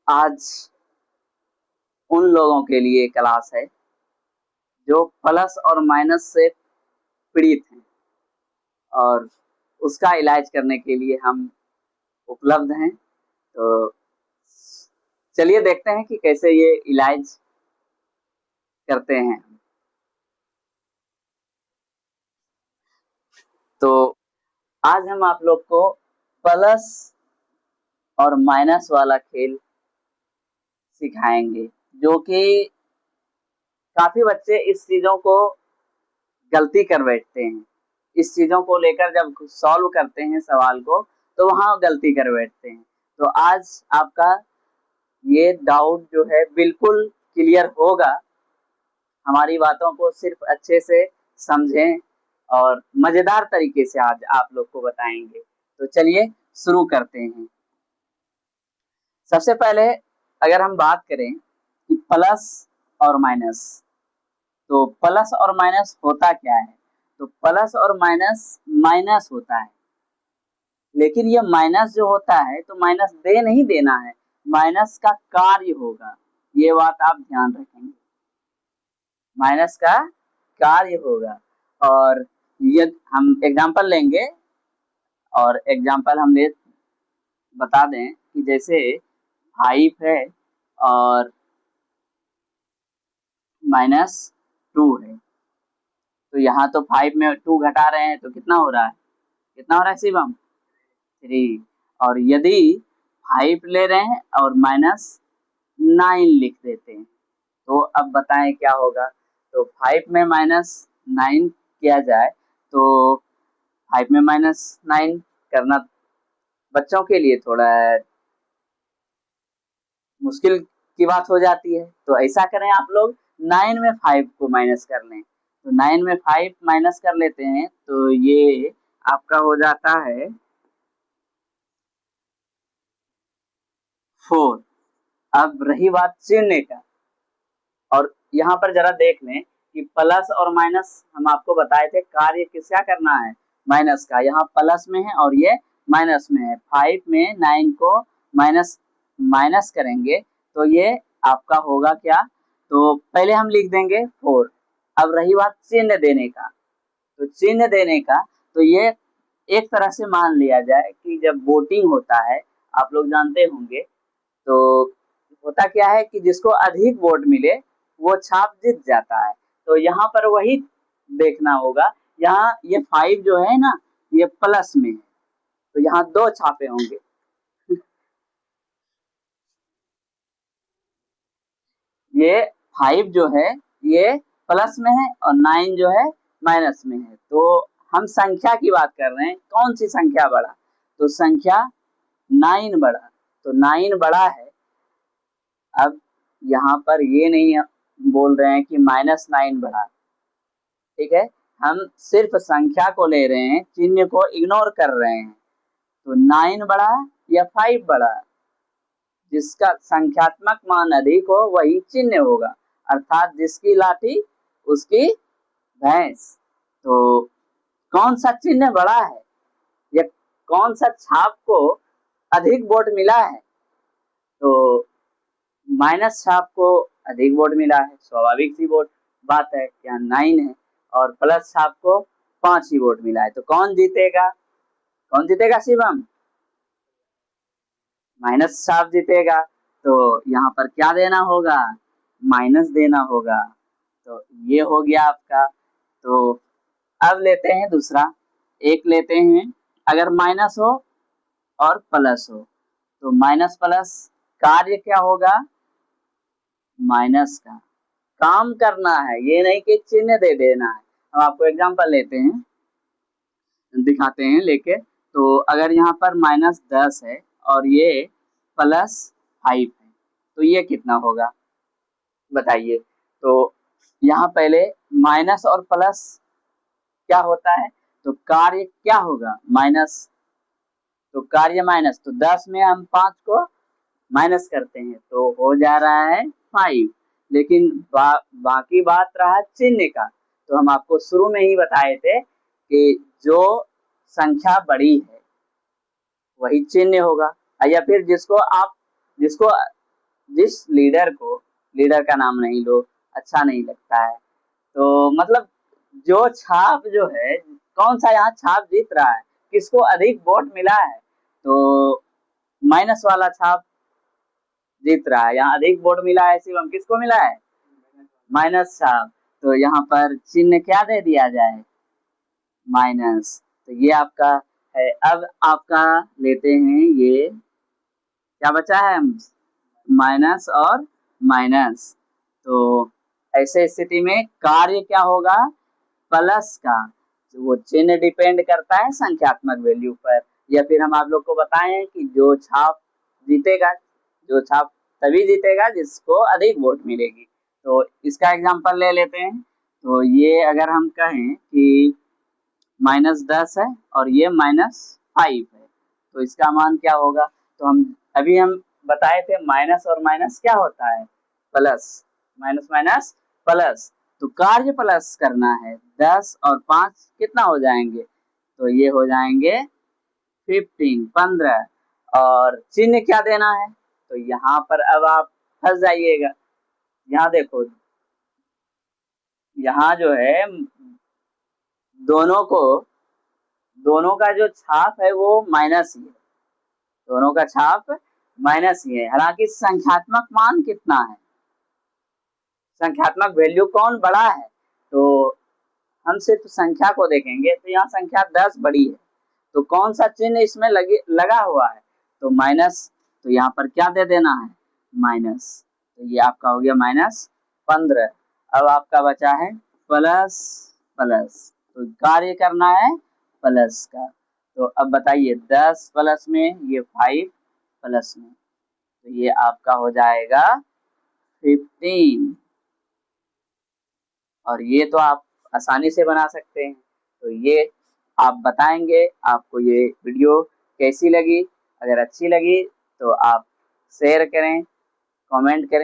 आज उन लोगों के लिए क्लास है जो प्लस और माइनस से पीड़ित हैं और उसका इलाज करने के लिए हम उपलब्ध हैं। तो चलिए देखते हैं कि कैसे ये इलाज करते हैं। तो आज हम आप लोग को प्लस और माइनस वाला खेल सिखाएंगे, जो कि काफी बच्चे इस चीजों को गलती कर बैठते हैं। इस चीजों को लेकर जब सॉल्व करते हैं सवाल को, तो वहां गलती कर बैठते हैं। तो आज आपका ये डाउट जो है बिल्कुल क्लियर होगा। हमारी बातों को सिर्फ अच्छे से समझें और मजेदार तरीके से आज आप लोग को बताएंगे। तो चलिए शुरू करते हैं। सबसे पहले अगर हम बात करें कि प्लस और माइनस, तो प्लस और माइनस होता क्या है? तो प्लस और माइनस माइनस होता है, लेकिन ये माइनस जो होता है तो माइनस दे नहीं देना है, माइनस का कार्य होगा। ये बात आप ध्यान रखेंगे, माइनस का कार्य होगा। और ये हम एग्जांपल लेंगे और एग्जांपल हम ले बता दें कि जैसे 5 है और -2 है, तो यहाँ तो 5 में 2 घटा रहे हैं तो कितना हो रहा है? कितना हो रहा है शिवम? 3। और यदि 5 ले रहे हैं और -9 लिख देते हैं, तो अब बताएं क्या होगा? तो 5 में -9 किया जाए तो 5 में -9 करना बच्चों के लिए थोड़ा मुश्किल की बात हो जाती है। तो ऐसा करें आप लोग, 9 में 5 को माइनस कर लें। तो 9 में 5 माइनस कर लेते हैं तो ये आपका हो जाता है 4। अब रही बात चिन्ह का, और यहाँ पर जरा देख लें कि प्लस और माइनस हम आपको बताए थे कार्य किसका करना है? माइनस का। यहाँ प्लस में है और ये माइनस में है। 5 में 9 को माइनस करेंगे तो ये आपका होगा क्या? तो पहले हम लिख देंगे 4। अब रही बात चिन्ह देने का, तो चिन्ह देने का तो ये एक तरह से मान लिया जाए कि जब वोटिंग होता है, आप लोग जानते होंगे, तो होता क्या है कि जिसको अधिक वोट मिले वो छाप जीत जाता है। तो यहाँ पर वही देखना होगा। यहाँ ये 5 जो है ना, ये प्लस में है, तो यहाँ 2 छापे होंगे। ये 5 जो है ये प्लस में है और 9 जो है माइनस में है। तो हम संख्या की बात कर रहे हैं, कौन सी संख्या बड़ा? तो संख्या 9 बड़ा, तो 9 बड़ा है। अब यहाँ पर ये नहीं बोल रहे हैं कि -9 बड़ा, ठीक है, हम सिर्फ संख्या को ले रहे हैं, चिन्ह को इग्नोर कर रहे हैं। तो 9 बड़ा या 5 बड़ा? जिसका संख्यात्मक मान अधिक हो वही चिन्ह होगा, अर्थात जिसकी लाठी उसकी भैंस। तो कौन सा चिन्ह बड़ा है या कौन सा छाप को अधिक वोट मिला है? तो माइनस छाप को अधिक वोट मिला है, स्वाभाविक सी वोट बात है, यहाँ 9 है, और प्लस छाप को 5 ही वोट मिला है। तो कौन जीतेगा? कौन जीतेगा शिवम? माइनस छाप जीतेगा। तो यहाँ पर क्या देना होगा? माइनस देना होगा। तो ये हो गया आपका। तो अब लेते हैं दूसरा, एक लेते हैं, अगर माइनस हो और प्लस हो, तो माइनस प्लस कार्य क्या होगा? माइनस का काम करना है, ये नहीं कि चिन्ह दे देना है। हम आपको एग्जांपल लेते हैं, दिखाते हैं लेके। तो अगर यहाँ पर -10 है और ये +5 है, तो ये कितना होगा बताइए? तो यहाँ पहले माइनस और प्लस क्या होता है? तो कार्य क्या होगा? माइनस, तो कार्य माइनस, तो 10 में हम 5 को माइनस करते हैं तो हो जा रहा है 5। लेकिन बाकी बात रहा चिन्ह का। तो हम आपको शुरू में ही बताए थे कि जो संख्या बड़ी है वही चिन्ह होगा, या फिर जिसको जिस लीडर का नाम नहीं लो, अच्छा नहीं लगता है। तो मतलब जो छाप जो है, कौन सा यहाँ छाप जीत रहा है, किसको अधिक वोट मिला है, तो माइनस वाला छाप जीत रहा है। यहाँ अधिक वोट मिला है शिवम, किसको मिला है, माइनस छाप। तो यहाँ पर चिन्ह क्या दे दिया जाए, माइनस। तो ये आपका है। अब आपका लेते हैं, ये क्या बचा है, माइनस और माइनस। तो ऐसे स्थिति में कार्य क्या होगा, प्लस का। वो चिन्ह डिपेंड करता है संख्यात्मक वैल्यू पर, या फिर हम आप लोग को बताएं कि जो छाप जीतेगा, जो छाप तभी जीतेगा जिसको अधिक वोट मिलेगी। तो इसका एग्जांपल ले लेते हैं। तो ये अगर हम कहें कि -10 है और ये -5 है, तो इसका मान क्या होगा। तो हम बताए थे माइनस और माइनस क्या होता है, प्लस, माइनस माइनस प्लस। तो कार्य प्लस करना है, 10 और 5 कितना हो जाएंगे, तो ये हो जाएंगे 15। और चिन्ह क्या देना है, तो यहाँ पर अब आप फंस जाइएगा। यहाँ देखो, यहाँ जो है दोनों का जो छाप है वो माइनस ही है, दोनों का छाप माइनस ही है। हालांकि संख्यात्मक मान कितना है, संख्यात्मक वैल्यू कौन बड़ा है, तो हम सिर्फ संख्या को देखेंगे। तो यहाँ संख्या 10 बड़ी है, तो कौन सा चिन्ह इसमें लगा हुआ है, तो माइनस। तो यहाँ पर क्या दे देना है, माइनस। तो ये आपका हो गया -15। अब आपका बचा है प्लस प्लस, तो कार्य करना है प्लस का। तो अब बताइए 10 प्लस में ये 5 प्लस में, तो ये आपका हो जाएगा 15। और ये तो आप आसानी से बना सकते हैं। तो ये आप बताएंगे आपको ये वीडियो कैसी लगी। अगर अच्छी लगी तो आप शेयर करें, कमेंट करें।